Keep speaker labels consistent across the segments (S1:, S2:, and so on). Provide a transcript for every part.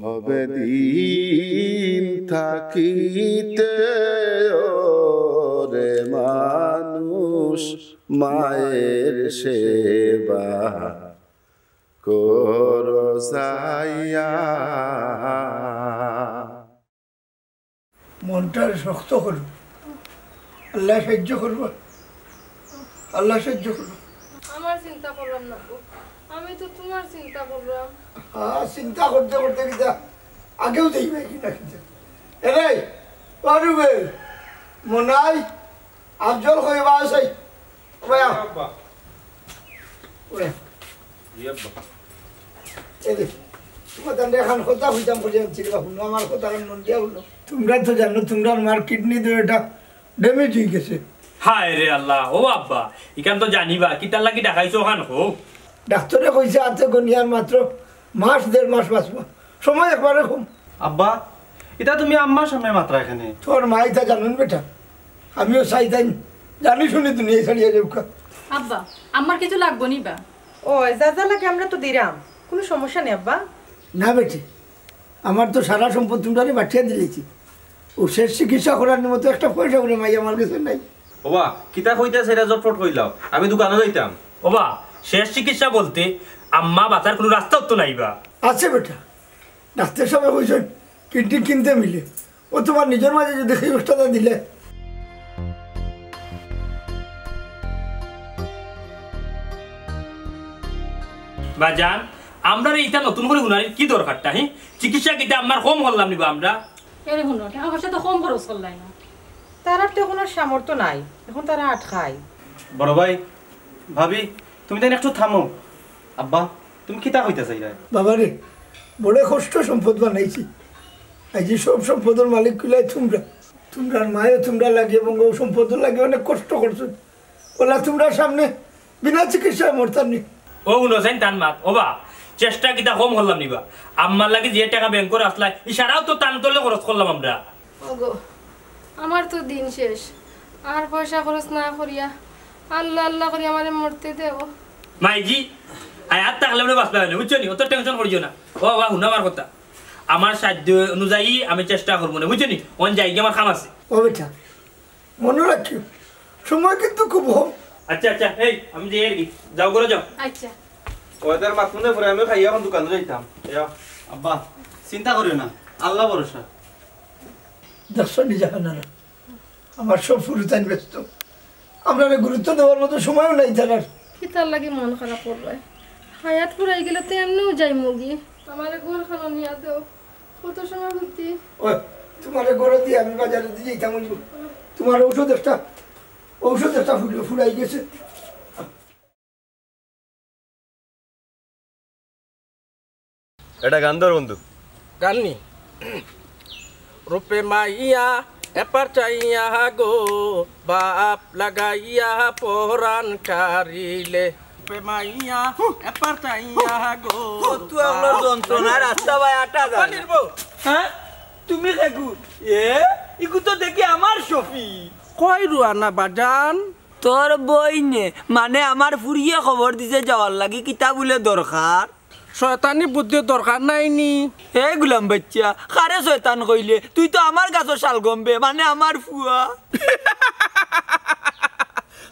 S1: হবে দিন থাকিতে ওরে মানুষ মায়ের সেবা করো যাইয়া।
S2: মনটার শক্ত করব, আল্লাহ সাহায্য করব, আল্লাহ সাহায্য করব।
S3: আমার চিন্তা করলাম না, আমি তো তোমার চিন্তা করলাম।
S2: চিন্তা করতে করতে কিনা আগেও দেখবে কিনা কিনা এরে পারবে মনাই আফজল হয়ে বাসাই ওয়া ওয়া এরে তোমাদের দেখান কথা হইতাম করে যাচ্ছি না, আমার কথা মন দিয়া হলো। তোমরা তো জানো তোমরা আমার কিডনি তো এটা ড্যামেজ হয়ে গেছে।
S4: হায় রে আল্লাহ, ও আব্বা ইখান তো জানিবা কি তার লাগি দেখাইছো ওখান হোক।
S2: ডাক্তারে কইছে আছে গনিয়ার মাত্র মাস 1.5 মাস বাঁচবো, সময় একবারে কম।
S5: আব্বা এটা তুমি আম্মার সামনে মাত্রা এখানে।
S2: তোর মা এটা জানুন বেটা, আমিও চাইতাই জানি শুনি দুনিয়া ছাড়িয়ে যাও।
S6: আব্বা আমার কিছু লাগবো নি বা?
S7: ও যা যা লাগে আমরা তো দিলাম, কোনো সমস্যা নেই আব্বা।
S2: না বেটি, আমার তো সারা সম্পদ তোমরা পাঠিয়ে দিলেছি, ও শেষ চিকিৎসা করার মতো একটা পয়সা করে মাই আমার কাছে নাই।
S5: ওবা কিতা কইতাছে এটা জটফট কইলাও, আমি দোকানে যাইতাম।
S4: ওবা শেষ চিকিৎসা বলতে আম্মা বাঁচার কোনো রাস্তাও তো নাইবা।
S2: আছে বেটা, ডাক্তার সবাই কইছেন কিডনি কিনতে মিলে, ও তোমার নিজের মাঝে যদি সেই ব্যবস্থাটা দিলে।
S4: বাজান আমরা এইটা নতুন করে হুনারির কি দরকারটা? হ্যাঁ চিকিৎসা কিতা আমার কম হল্লাম নিবা আমরা?
S6: এর হুনো টাকা পয়সা তো কম খরচ করলাই না,
S7: তার তো কোনো সামর্থ্য নাই, এখন তারা আট খায়।
S5: বড় ভাই ভাবি তুমি তাই একটু থামো। আব্বা তুমি কিতা কইতাছ এরা?
S2: বাবা রে, বড় কষ্ট সম্পদ বানাইছি, আজ সব সম্পদের মালিক কুলাই তোমরা। তোমরা মায়ে তোমরা লাগে এবং ও সম্পদ লাগে অনেক কষ্ট করছো, ওলা তোমরা সামনে বিনা চিকিৎসায় মরতাম নি।
S4: ও হুনছেন টান মাত ওবা চেষ্টা কিতা কম হল্লাম নিবা। আম্মার লাগে যে টাকা ব্যাংক করে আসলাই ইশারাও তো টান তলে খরচ করলাম আমরা।
S3: ওগো আমার তো দিন শেষ, আর পয়সা খরচ না করিয়া আল্লাহ আল্লাহ করি আমারে মরতে দেও।
S4: মাইজি আয়াত থাকলে আমরা বাঁচতে পারি না, বুঝছো নি? অত টেনশন করিও না। ও বাবা শুনো আমার কথা, আমার সাধ্য অনুযায়ী আমি চেষ্টা করবো না, বুঝছো নি? অন যাই গিয়ে আমার খাম আছে।
S2: ও বেটা মনে রাখিও, সময় কিন্তু খুব কম।
S4: আচ্ছা আচ্ছা এই আমি যাই আর কি, যাও করে যাও।
S3: আচ্ছা
S5: ওদের মাথুনে পরে আমি খাইয়া এখন দোকানে যাইতাম। আব্বা চিন্তা করিও না, আল্লাহ ভরসা।
S2: দেখছো নিজাহানারা, আমার সব ফুরুতান ব্যস্ত, আপনারা গুরুত্ব দেওয়ার মতো সময়ও নাই জানার।
S3: কিতার লাগে মন খারাপ করবে, হায়াত পুরাই গেলে তো এমনিও যাই মুগি। আমার ঘর খানো নিয়ে দেও, কত সময় ঘুরতি।
S2: ওই তোমার ঘরে দিয়ে আমি বাজারে দিয়ে যেতাম, তোমার ঔষধ একটা ফুরাই গেছে।
S5: এটা গান ধর বন্ধু।
S8: গাননি রূপে মাইয়া এপার চাইয়া গো বাপ লাগাইয়া পরাণ কারিলে। রূপে মাইয়া এপার চাইয়া গো
S9: তুই আমার যন্ত্রণা রাস্তা ভাই আটা জানিব। হ্যাঁ তুমি দেখু ইকু তো দেখি আমার সফি
S8: কই রুয়ানা বাজান
S9: তোর বই নে, মানে আমার ফুরিয়ে খবর দিছে যাওয়ার লাগি কিতা বলে দরকার।
S8: শয়তানি বুদ্ধি দরকার নাইনি।
S9: হে গুলাম বাচ্চা কারে শয়তান কইলে? তুই তো আমার গাছর শাল গম্বে, মানে আমার ফুয়া।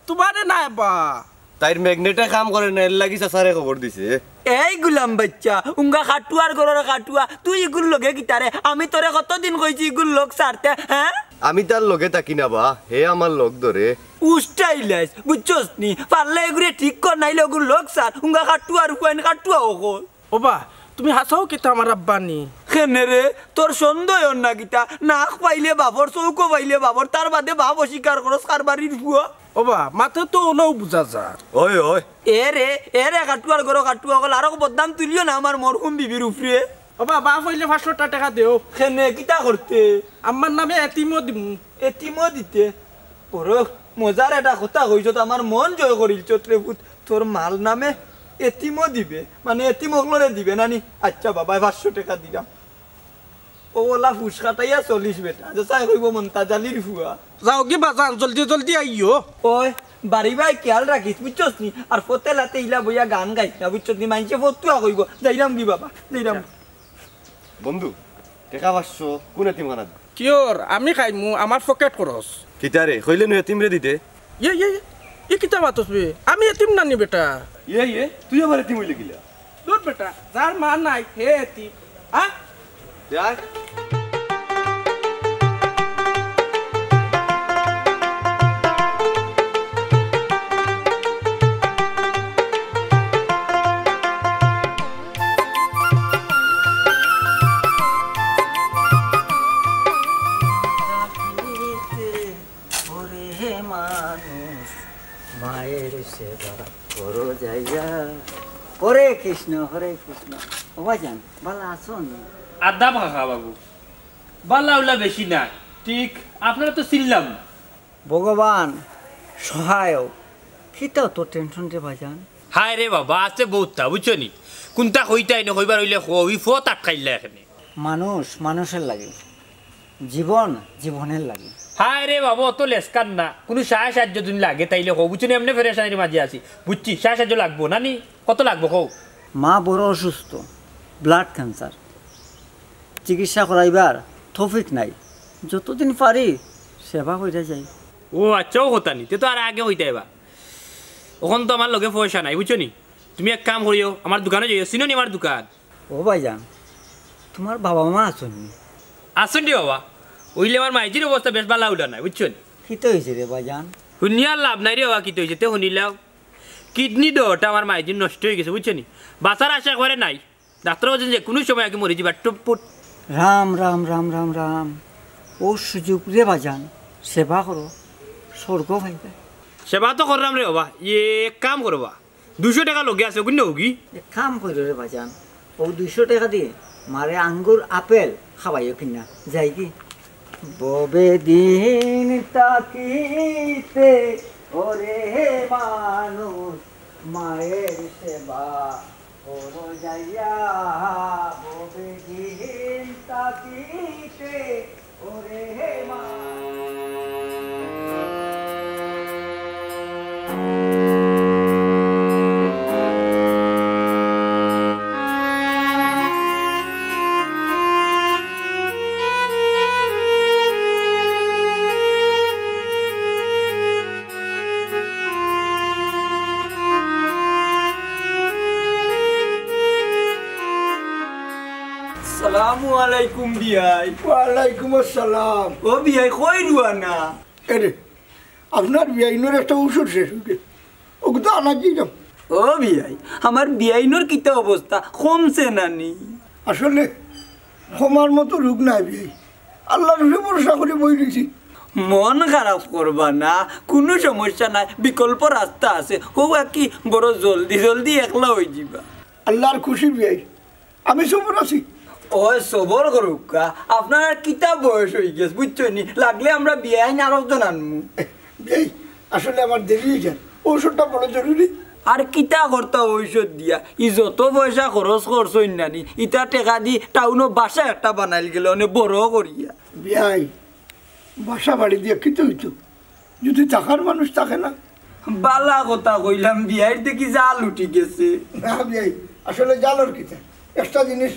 S8: তোমারে নাই বা
S5: তাইর ম্যাগনেটে কাম করে না, এর লাগি চাচারে খবর দিছে।
S9: এই গুলাম বাচ্চা উঙ্গা খাটুয়ার ঘরের খাটুয়া, তুই ইগুর লগে কিতারে? আমি তোরে কতদিন কইছি ইগুর লোক ছাড়তে। হ্যাঁ
S5: আমি তার লগে তাকি না বা, হে আমার লোক ধরে
S9: উস্টাইলাইস, বুঝছস নি? পারলে এগুলো ঠিক কর, নাইলে ওগুর লোক ছাড়। উঙ্গা খাটুয়ার ফুয়াইন খাটুয়া ওকল।
S8: ওবা তুমি হাসাও কিতা আমার আব্বানি?
S9: কেনে রে তোর সন্দেহ না কিতা? নাক পাইলে বাবর, চৌকো পাইলে বাবর, তার বাদে বাপ অস্বীকার করস কারবারির ফুয়া।
S8: ওবা মাথা তো ওনাও বুঝা যার।
S5: ওই ওই
S9: এ রে কাটুয়ার গরো কাটুয়া কল, আরো বদনাম তুলিও না আমার মরহুম বিবির উপরে।
S8: ওবা বাপ হইলে 500 টাকা দেও।
S9: কেনে কিতা করতে?
S8: আমার নামে এতিমও দিমু।
S9: এতিমও দিতে? ওরে মজার এটা কথা কইছ, আমার মন জয় করিল চত্রে পুত। তোর মাল নামে এতিমও দিবে, মানে এতিম হকলরে দিবে নানি? আচ্ছা বাবা 500 টাকা দিলাম। ওলা ফুস কাটাইয়া 40 বেটা, চাই কইব মন্তা জালির ফুয়া।
S8: যাও কি বাজান, জলদি জলদি আইও।
S9: ওই বাড়ি ভাই খেয়াল রাখিস, বুঝছস নি? আর ফতেলাতে ইলা বইয়া গান গাইস না, বুঝছস নি? মাইনছে ফতুয়া কইব। যাইরাম কি বাবা, যাইরাম।
S10: বন্ধু টেকা 500 কোন এতিমখানা
S8: কিয়র আমি খাইমু আমার পকেট খরচ
S10: কিতারে কইলে নো এতিমরে দিতে
S8: ই কিতা মাতস বে আমি এতিম নানি বেটা
S10: তুই আমার এতিম হইলে গিলা
S8: দূর বেটা যার মা নাই হে এতিম
S10: যাক
S11: হরে কৃষ্ণ ভাইজান ভালো আছেন?
S4: আদা ভাখা বাবু বাল্লা উল্লা বেশি না ঠিক আপনারা তো চিনলাম
S11: ভগবান সহায় কিতাও তো টেনশন রে ভাইজান।
S4: হায় রে বাবা আছে বহুতটা বুঝছো নি কোনটা হইতাই না হইবার হইলে হই ফত আটকাইলা এখানে
S11: মানুষ মানুষের লাগে জীবন জীবনের লাগে।
S4: হায় রে বাবা অত লেসকান না কোনো সাহায্য যদি লাগে তাইলে হো বুঝছো এমনি ফেরেশানির মাঝে আছি বুঝছি সাহায্য লাগবো না নি কত লাগবো হো?
S11: মা বড় অসুস্থ ব্লাড ক্যান্সার চিকিৎসা করাইবার তৌফিক নাই যতদিন পারি সেবা হইতে যাই।
S4: ও আচ্ছাও হতা নি তে তো আর আগে হইতে এবার ওখান তো আমার লগে পয়সা নাই বুঝছো নি তুমি এক কাম করিও আমার দোকানে যাইও চিনো নি আমার দোকান?
S11: ও ভাইজান তোমার বাবা মা আছেন?
S4: আসুন রে বাবা ওইলে আমার মাইজির অবস্থা বেশ ভালো উঠা নাই বুঝছো নি?
S11: কিতে হয়েছে রে ভাইজান?
S4: শুনিয়ার লাভ নাই রে বাবা কিতে হয়েছে তে শুনিলাও কিডনি দেওয়াটা আমার মাইজির নষ্ট হয়ে গেছে বুঝছো নি বাঁচার আশা করে নাই ডাক্তার বলছেন যে কোনো সময় আগে মরে যাবা টুপুট।
S11: রাম রাম রাম রাম রাম ও সুযোগ রে ভাইজান সেবা করো স্বর্গ ভাইবা।
S4: সেবা তো করলাম রে বাবা এক কাম করবা 200 টাকা লগে আছে কোন হোগি
S11: এক কাম করো রে ভাইজান ও 200 টাকা দিয়ে মারে আঙ্গুর আপেল খাওয়াইও কিনা যাই কি ববে দিন তাকিতে ওরে মানুষ মায়ের সেবা ওরো যাইয়া ববে দিন তাকিতে ওরে
S9: আসসালামু আলাইকুম বিয়াই।
S2: ওয়ালাইকুম আসসালাম।
S9: ও বিয়াই কই রুয়ানা?
S2: এরে আপনার বিয়াইনোর একটা ওষুধ শেষ হইছে ওকে তো আনা দিলাম।
S9: ও বিয়াই আমার বিয়াইনোর কিতা অবস্থা কমছে নানি?
S2: আসলে ক্ষমার মতো রোগ নাই বিয়াই আল্লাহর উপরে ভরসা করে বই দিছি।
S9: মন খারাপ করবা না কোনো সমস্যা নাই বিকল্প রাস্তা আছে ও কি বড় জলদি জলদি একলা হয়ে যাবা।
S2: আল্লাহর খুশি বিয়াই আমি সবর আছি।
S9: ও সবর করুকা আপনার কিতা বয়স হয়ে গেছে বুঝছো নি লাগলে আমরা বিয়াই আরো জন আনমু।
S2: বিয়াই আসলে আমার দেরি হয়ে যায় ঔষধটা বড় জরুরি।
S9: আর কিতা করতে ঔষধ দিয়া ই যত পয়সা খরচ করছই নানি ইটা টেকা দি টাউনো বাসা একটা বানাইল গেলে অনেক বড় করিয়া।
S2: বিয়াই বাসা বাড়ি দিয়ে খেতে হইতো যদি টাকার মানুষ থাকে না।
S9: বালা কথা কইলাম বিয়াই দেখি জাল উঠি গেছে।
S2: না বিয়াই আসলে জালোর কিতা একটা জিনিস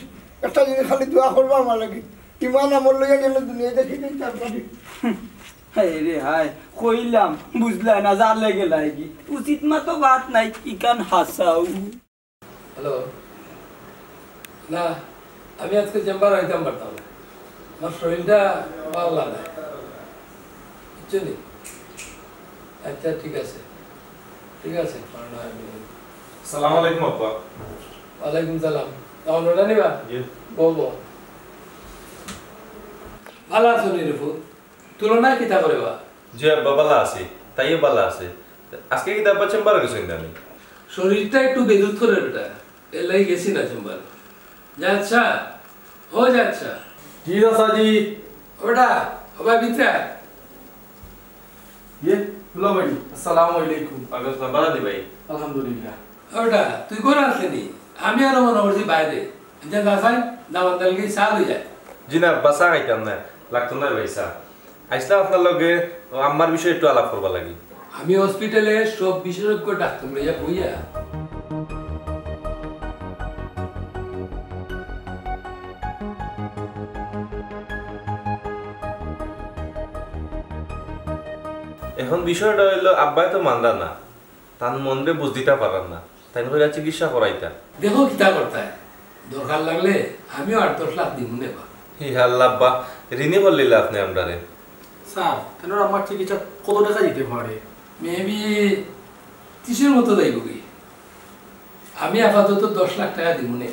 S2: খালি দোয়া করবা আমার লাগে ইমান আমল লইয়া গেলে দুনিয়া দেখি তারপরে।
S9: হায় রে হায় কইলাম বুঝলা না জালে গেলাই কি উচিত মতো বাত নাই ইকান হাসাও।
S12: হ্যালো না আমি আজকে চেম্বার আইতাম পারতাম না আমার শরীরটা ভালো লাগে বুঝছো নি? আচ্ছা ঠিক আছে
S13: সালাম আলাইকুম আব্বা।
S12: ওয়ালাইকুম সালাম। তখন ওটা নিবা বলবো ভালো আছো নি রেফু তুলনায় কিতা করে বা?
S13: জি আব্বা ভালো আছে তাইও ভালো আছে আজকে কি আব্বা চেম্বার গেছেন আমি
S12: শরীরটা একটু বেদুত করে বেটা এর লাগি গেছি না চেম্বার। যা আচ্ছা हो जा अच्छा
S13: जी दादा जी
S12: बेटा अब ভিতরে
S13: ये लो भाई अस्सलाम वालेकुम পাগল বাড়া দি ভাই
S12: আলহামদুলিল্লাহ। ওটা তুই কোন আসলি আমি আর মনে করছি বাইরে যা দাসাই দাওয়াত দলকে সাল হয়ে যায়।
S13: জি না বাসা আইতাম না লাগতো না ভাইসা আইসলা আপনার লগে আমার বিষয়ে একটু আলাপ করবা লাগি।
S12: আমি হসপিটালে সব বিশেষজ্ঞ ডাক্তার লইয়া বইয়া
S13: এখন বিষয়টা হইলো আব্বাই তো মানলা না, তার মনরে বুঝ দিতে পারান না, তাই কইরা চিকিৎসা করাইতা।
S12: দেখো কিতা করতায়, দরকার লাগলে আমিও 8-10 লাখ দিব নেবা।
S13: হি আল্লাহ আব্বা, ঋণী বললিলা আপনি আমরারে।
S8: স্যার কেন আমার চিকিৎসা কত টাকা দিতে পারে?
S12: মেবি 30-এর মতো যাইব কি। আমি আপাতত 10 লাখ টাকা দিব নে,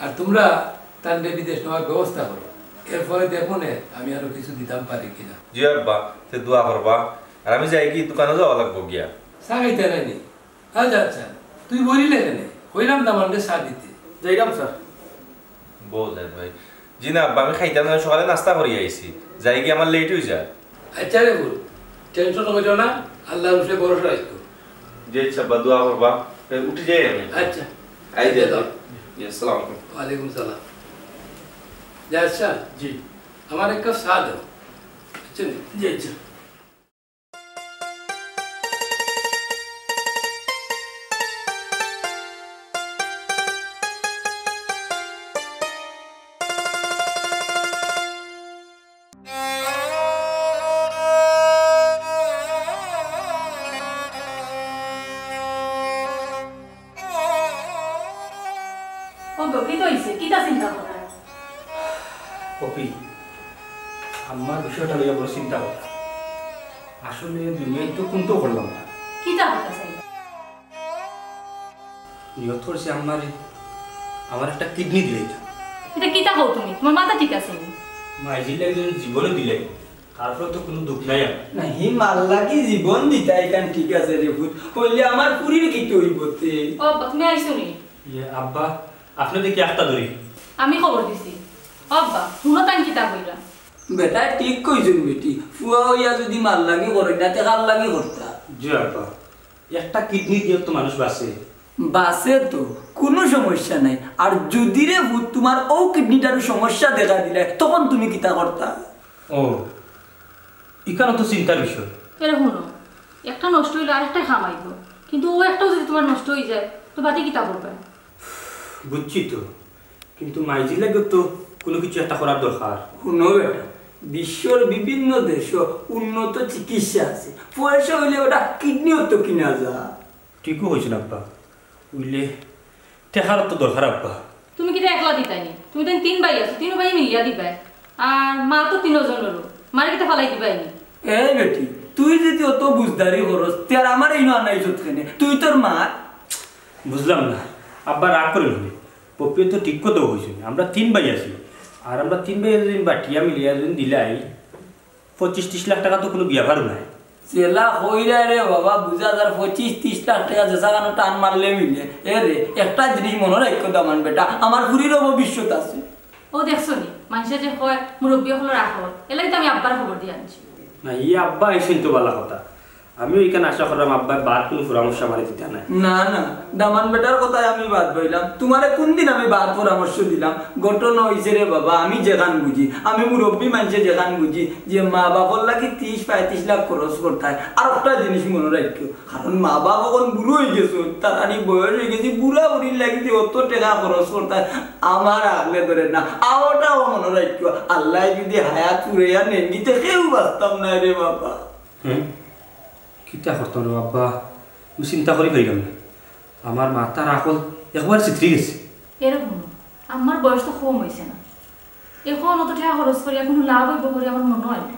S12: আর তোমরা তার বিদেশ নেওয়ার ব্যবস্থা করো। এরপরে দেখো নে আমি আরো কিছু দিতাম পারি কিনা।
S13: জি আব্বা, তে দোয়া করবা। আর আমি যাই কি দোকানে যাওয়া লাগবো গিয়া।
S12: চা খাইতে নাইনি? আচ্ছা আচ্ছা, তুই বলিলে কেন? কইলাম না আমাকে চা দিতে।
S8: যাইলাম স্যার।
S13: বলেন ভাই। জি না আব্বা, আমি খাইতাম না, সকালে নাস্তা করি আইছি, যাই কি আমার লেট হয়ে যায়।
S12: আচ্ছা রে বল, টেনশন করিও না, আল্লাহর উপরে ভরসা রাখো।
S13: জি আচ্ছা আব্বা, দোয়া করবা। উঠে যাই আমি।
S12: আচ্ছা
S13: আই দে দাও। জি আসসালামু আলাইকুম।
S12: ওয়ালাইকুম সালাম। যা আচ্ছা জি, আমার এক কাপ চা দাও। আচ্ছা জি আচ্ছা।
S4: কপি আমার বিষয়টা লইয়া বড় চিন্তা করলাম। আসলে দুনিয়ায় তো কোনটো করলাম না।
S6: কিতা কথা চাই?
S4: নিয়ত করছি আমার একটা কিডনি দিলে।
S6: এটা কিতা কও তুমি? তোমার মাথা ঠিক আছে নি?
S4: মাইজিলে একজন জীবনে দিলে, তারপরে তো কোনো দুঃখ নাই আমার।
S9: না হি মাল্লা কি জীবন দিতা এখান ঠিক আছে রে ভূত, কইলে আমার পুরীর কি তৈবতে।
S6: ও তুমি আইছো নি?
S4: ইয়ে আব্বা, আপনি দেখি একটা ধরি।
S6: আমি খবর দিছি। আব্বা শুনো তাই কিতা কইরা?
S9: বেটা ঠিক কইছেন বেটি, ফুয়া হইয়া যদি মাল লাগি করে না তে কাল লাগি করতা।
S4: জি আব্বা, একটা কিডনি দিয়ে তো মানুষ বাঁচে।
S9: বাসে তো কোনো সমস্যা নাই, আর যদি রে ভূত তোমার ও কিডনিটার সমস্যা দেখা দিলে তখন তুমি কিতা করতা?
S4: ও এখানে তো চিন্তার বিষয়।
S6: এরে শুনো, একটা নষ্ট হইলে আরেকটা খামাইব, কিন্তু ও একটাও যদি তোমার নষ্ট হয়ে যায় তো বাদে কিতা করবে?
S4: বুঝছি তো, কিন্তু মাইজি লাগে তো কোনো কিছু একটা করার দরকার।
S9: শুনো বেটা, বিশ্বর বিভিন্ন দেশ উন্নত চিকিৎসা আছে, পয়সা হইলে ওটা কিডনিও তো কিনা যা।
S4: ঠিকও হয়েছিল আব্বা, বুঝলে টেকার তো দরকার আব্বা।
S6: তুমি কিতা একলা দিতাইনি? তুমি তো 3 ভাই আছো, 3 ভাই মিলিয়া দিবা। আর মা তো 3 জনেরও, মার কিতা ফালাই দিবাইনি?
S9: এই বেটি, তুই যদি অত বুঝদারি করস তার আমার এই আনাইছত কেনে? তুই তোর মা।
S4: বুঝলাম না আব্বা, রাগ করে নেবে। পপিও তো ঠিক কথা হয়েছে, আমরা 3 ভাই আছি, আর আমরা 3 ভাই যদি বাটিয়া মিলিয়া যদি দিলাই 25-30 লাখ টাকা তো কোনো বিয়াভারও নাই।
S9: সেলা কইরা রে বাবা, বুঝা যার 25-30 লাখ টাকা যে সাগানো টান মারলে মিলে। এ রে একটা জিনিস মনে রাখো দামান বেটা, আমার পুরীরও ভবিষ্যৎ আছে।
S6: ও দেখছো নি মানুষে যে কয় মুরব্বী হলো রাখো, এলাই তো আমি আব্বার খবর দিয়ে আনছি।
S4: না ইয়ে আব্বা এসেন তো ভালো কথা, আমিও এখানে আশা করলাম আব্বার বাদ কোনো পরামর্শ আমার দিতে নাই।
S9: না না, দামান বেটার কথায় আমি বাদ বইলাম। তোমারে কোন দিন আমি বাদ পরামর্শ দিলাম? ঘটনা হয়েছে রে বাবা, আমি যেখান বুঝি, আমি মুরব্বী মানুষে যেখান বুঝি যে মা বাবার লাগে 30-35 লাখ খরচ করতে হয়। আর একটা জিনিস মনে রাখো, কারণ মা বাবা এখন বুড়ো হয়ে গেছো, তার আনি বয়স হয়ে গেছি, বুড়া বুড়ির লাগি অত টাকা খরচ করতে হয় আমার আগলে ধরে না। আওটাও মনে রাখো, আল্লাহ যদি হায়াত পুরাইয়া নেন দিতে কেউ বাঁচতাম না রে বাবা।
S4: কিতা করতাম রে আব্বা, আমি চিন্তা করি পাইলাম না। আমার মাথার আকল একবার চিত্রি গেছে।
S6: এরকম আমার বয়স তো কম হয়েছে না, এখন অত টাকা খরচ করি কোনো লাভ হইব করে আমার মনে হয় না।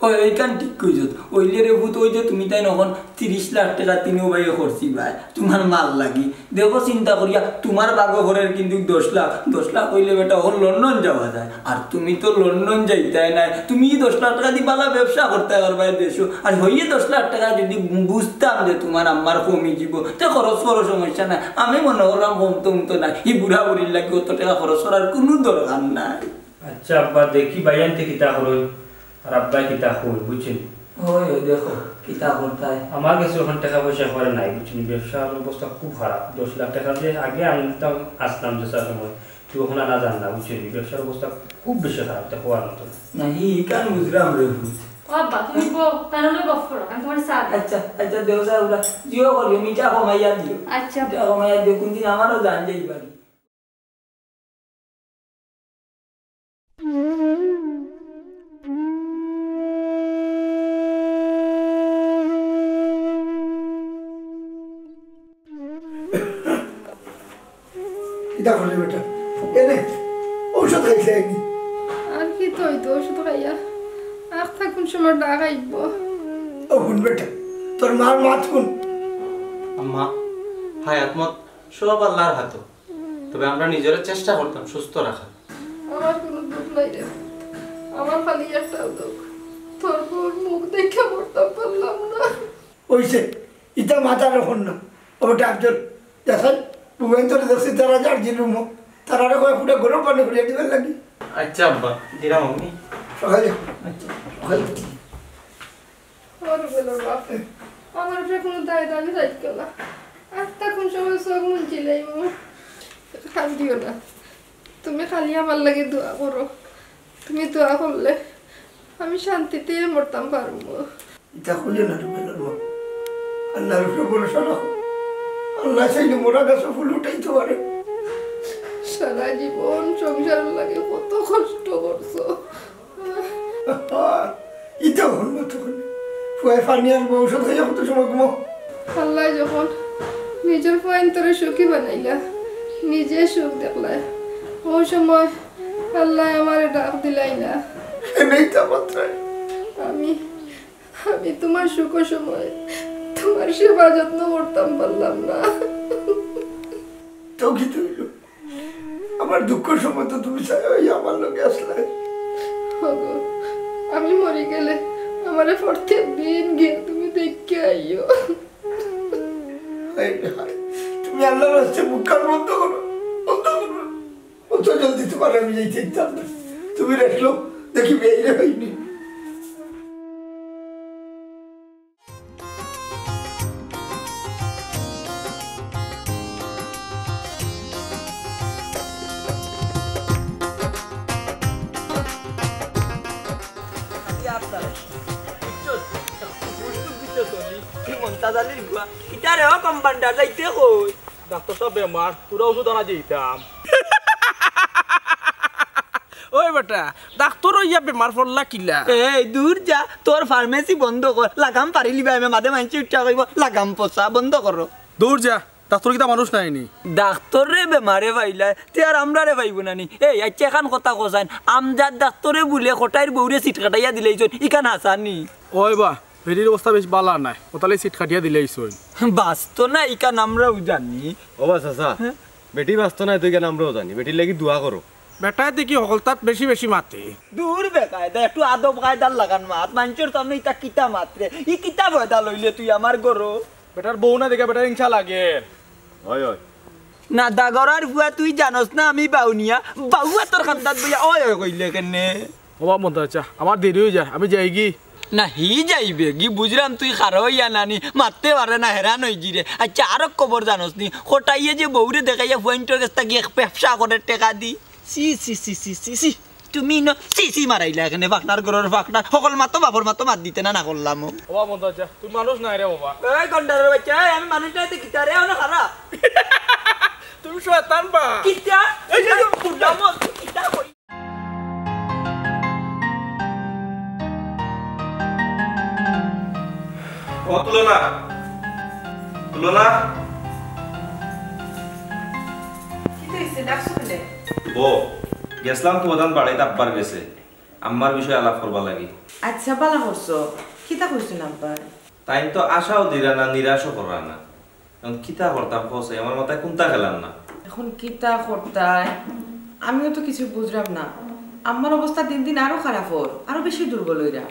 S9: ও এইখান ঠিক কইছ, ওইলে রে ভূত, ওই যে তুমি তাই নখন 30 লাখ টাকা 3 ভাই করছি ভাই তোমার মাল লাগি। দেখো চিন্তা করিয়া তোমার বাগো ঘরের কিন্তু 10 লাখ হইলে বেটা ওর লন্ডন যাওয়া যায়, আর তুমি তো লন্ডন যাইতাই নাই। তুমি 10 লাখ টাকা দিয়ে বালা ব্যবসা করতে পারবা দেশো, আর হইয়ে 10 লাখ টাকা যদি বুঝতাম যে তোমার আম্মার কমে যাব তো খরচ করো, সমস্যা নাই। আমি মনে করলাম কমতো না, এই বুড়া বুড়ির লাগে অত টাকা খরচ করার কোনো দরকার নাই।
S4: আচ্ছা আব্বা, দেখি বাইয়ানতে কিতা করো আর আব্বাই কিতা কই, বুঝছেন?
S9: ওই দেখো কিতা করতাই।
S4: আমার কাছে ওখানে টাকা পয়সা করে নাই, বুঝছেন? ব্যবসার অবস্থা খুব খারাপ। 10 লাখ টাকা দিয়ে আগে আনতাম, আসতাম যে সময়, তুই ওখানে না জান না, বুঝছেন? ব্যবসার অবস্থা খুব বেশি খারাপ, তা হওয়ার মতো
S9: না। ই কান বুঝলাম রে ভূত।
S6: আব্বা তুমি তাহলে গফ করো, আমি তোমার চা দিই।
S9: আচ্ছা আচ্ছা, দেও চা উড়া জিও করিও, মিঠা কমাইয়া দিও।
S6: আচ্ছা
S9: মিঠা কমাইয়া দিও, কোনদিন আমারও জান যাই বাড়ি।
S2: কিতা করে বেটা এনে ঔষধ খাইছে আইনি
S3: আর কি তো হইতো ওষুধ খাইয়া আর থাকুন সময় ডাক আইব
S2: ও শুন বেটা তোর মার মাত শুন
S5: আম্মা হায়াত মত সব আল্লাহর হাতে তবে আমরা নিজের চেষ্টা করতাম সুস্থ রাখার
S3: আমার কোনো দুঃখ নাই রে আমার খালি একটা দুঃখ তোর বোন মুখ দেখে পড়তাম পারলাম না
S2: ওইছে ইটা মাথা রাখুন না ওটা একজন দেখেন বুবেন তোর দেখছি তারা যার জিরুম তারা কয়ে পুরো গরম পানি করে দিবেন লাগি
S5: আচ্ছা আব্বা দিলাম আমি
S2: সকালে আচ্ছা সকালে
S3: আমার বেলার বাপ আমার উপরে কোনো দায় দাবি রাখতো না আর তখন সবাই সব মুঞ্চিলাই খান দিও না তুমি খালি আমার লাগে দোয়া করো তুমি দোয়া করলে আমি শান্তিতে মরতাম পারবো
S2: এটা খুঁজে না বেলার বাপ আল্লাহর উপরে ভরসা রাখো আল্লাহ চাইলে মোরা গাছে ফুল উঠাইতে পারে
S3: সারা জীবন সংসারের লাগে কত কষ্ট করছো
S2: ইটা হল না তখন ফুয়াই পানি আনবো ঔষধ খাইয়া কত সময় ঘুমো
S3: আল্লাহ যখন নিজের পয়েন্টরে সুখী বানাইলা নিজে সুখ দেখলাই ওই সময় আল্লাহ আমার ডাক দিলাই না আমি আমি তোমার সুখ সময় তোমার সেবা যত্ন করতাম পারলাম না
S2: তো কি হইল আমার দুঃখ সময় তো তুমি চাই আমার লোকে আসলে
S3: আমি মরে গেলে আমার প্রত্যেক দিন গিয়ে তুমি দেখে আইও
S2: তুমি আল্লাহর রাস্তে মুখ কান বন্ধ করো অত জলদি তোমার আমি যাইতে দিতাম না তুমি রেখলো দেখি বেরিয়ে হয়নি
S8: ডাক্তার সব বেমার তোরা ওষুধ আনা যেতাম ওই বেটা ডাক্তার ইয়া বেমার পড়লা কিলা
S9: এই দূর যা তোর ফার্মেসি বন্ধ কর লাগাম পারিলি ভাই আমি মাঝে মানছি উঠা কইব লাগাম পচা বন্ধ করো
S8: দূর যা ডাক্তার কিটা মানুষ নাইনি
S9: ডাক্তার রে বেমারে পাইলা তে আর আমরা রে পাইব নানি এই আচ্ছা এখন কথা কসাইন আমজাদ ডাক্তারে বলে খটাইর বউরে সিট কাটাইয়া দিলেইছন ইকান হাসানি
S8: ওই বা ভেরির অবস্থা বেশ বালা নাই ওতালে সিট কাটিয়া দিলেইছন
S9: বাস্ত না ইকান আমরাও জানি
S10: ও বাস আচ্ছা বেটি বাস্ত না তুই কেন আমরাও জানি বেটির লাগি দোয়া করো
S8: বেটায় দেখি সকল তাত বেশি বেশি মাতে
S9: দূর বেকায়দা একটু আদব কায়দার লাগান মাত মানুষের সামনে ইটা কিতা মাত্রে ই কিতা বয়দা লইলে তুই আমার গরো
S8: বেটার বউ না দেখে বেটার ইনশা লাগে
S10: হয় হয়
S9: না দাগরার বুয়া তুই জানোস না আমি বাউনিয়া বাউয়া তোর খান্দাত বইয়া ওই ওই কইলে কেনে
S8: ওবা মন্দ আচ্ছা আমার দেরি হয়ে যায় আমি যাই কি
S9: না হি যাইবে কি বুঝলাম তুই খারো ইয়া নানি মারতে পারে না হেরান হই জিরে আচ্ছা আরো খবর জানোস নি খটাইয়ে যে বউরে দেখাইয়া পয়েন্টের কাছ থেকে ব্যবসা করে টাকা দি সি সি সি সি সি সি তুমি ন সি সি মারাইলা এখানে ফাকনার গরর ফাকনার সকল মাতো বাপর মাতো মাত দিতে না না করলাম
S8: ওবা মন্দ আচ্ছা তুই মানুষ নাই রে বাবা
S9: এই গন্ডারের বাচ্চা আমি মানুষ নাই তো কিতা রে না খারাপ
S8: তুমি শয়তান বা
S9: কিতা এই যে পুডাম কিতা কই
S13: ও তুলনা তুলনা
S7: কি হইছে ডাকছো কেন
S13: ও গেছলাম তো ওদান বাড়াইতে আব্বার গেছে আম্মার বিষয়ে আলাপ করবা লাগি
S7: আচ্ছা ভালো করছো কিতা কইছেন আব্বার
S13: তাই তো আশাও দিরা না নিরাশও করা না এখন কিতা করতাম কসে আমার মাথায় কোনটা খেলাম না
S7: এখন কিতা করতাই আমিও তো কিছু বুঝলাম না আমার অবস্থা দিন দিন আরো খারাপ হল আরো বেশি দুর্বল হইরা